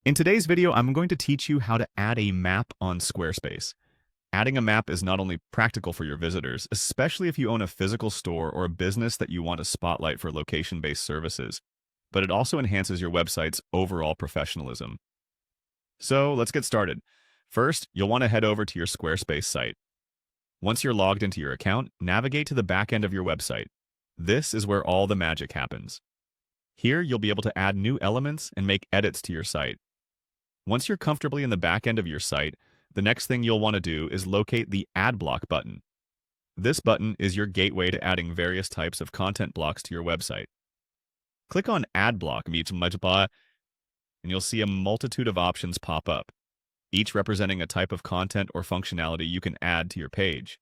In today's video, I'm going to teach you how to add a map on Squarespace. Adding a map is not only practical for your visitors, especially if you own a physical store or a business that you want to spotlight for location-based services, but it also enhances your website's overall professionalism. So let's get started. First, you'll want to head over to your Squarespace site. Once you're logged into your account, navigate to the back end of your website. This is where all the magic happens. Here, you'll be able to add new elements and make edits to your site. Once you're comfortably in the back end of your site, the next thing you'll want to do is locate the Add Block button. This button is your gateway to adding various types of content blocks to your website. Click on Add Block, and you'll see a multitude of options pop up, each representing a type of content or functionality you can add to your page.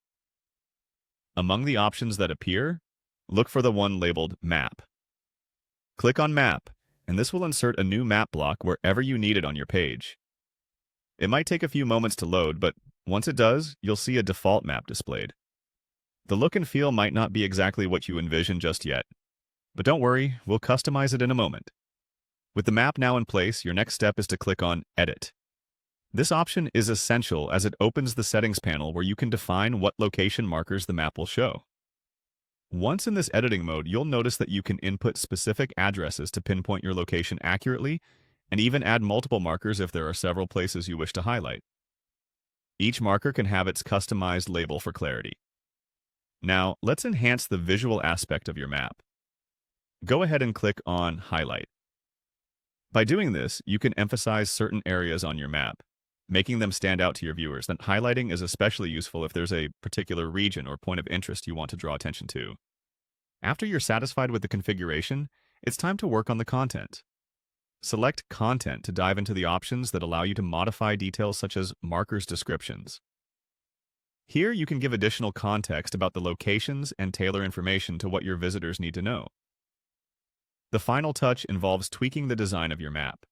Among the options that appear, look for the one labeled Map. Click on Map, and this will insert a new map block wherever you need it on your page. It might take a few moments to load, but once it does, you'll see a default map displayed. The look and feel might not be exactly what you envision just yet, but don't worry, we'll customize it in a moment. With the map now in place, your next step is to click on Edit. This option is essential as it opens the settings panel where you can define what location markers the map will show. Once in this editing mode, you'll notice that you can input specific addresses to pinpoint your location accurately, and even add multiple markers if there are several places you wish to highlight. Each marker can have its customized label for clarity. Now, let's enhance the visual aspect of your map. Go ahead and click on Highlight. By doing this, you can emphasize certain areas on your map, making them stand out to your viewers. Then highlighting is especially useful if there's a particular region or point of interest you want to draw attention to. After you're satisfied with the configuration, it's time to work on the content. Select Content to dive into the options that allow you to modify details such as markers descriptions. Here you can give additional context about the locations and tailor information to what your visitors need to know. The final touch involves tweaking the design of your map.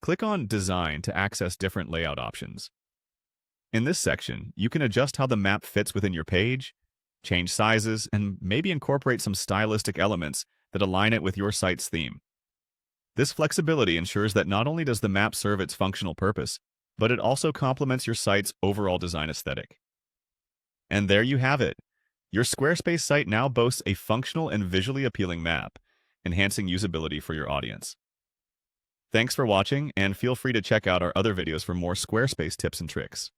Click on Design to access different layout options. In this section, you can adjust how the map fits within your page, change sizes, and maybe incorporate some stylistic elements that align it with your site's theme. This flexibility ensures that not only does the map serve its functional purpose, but it also complements your site's overall design aesthetic. And there you have it. Your Squarespace site now boasts a functional and visually appealing map, enhancing usability for your audience. Thanks for watching, and feel free to check out our other videos for more Squarespace tips and tricks.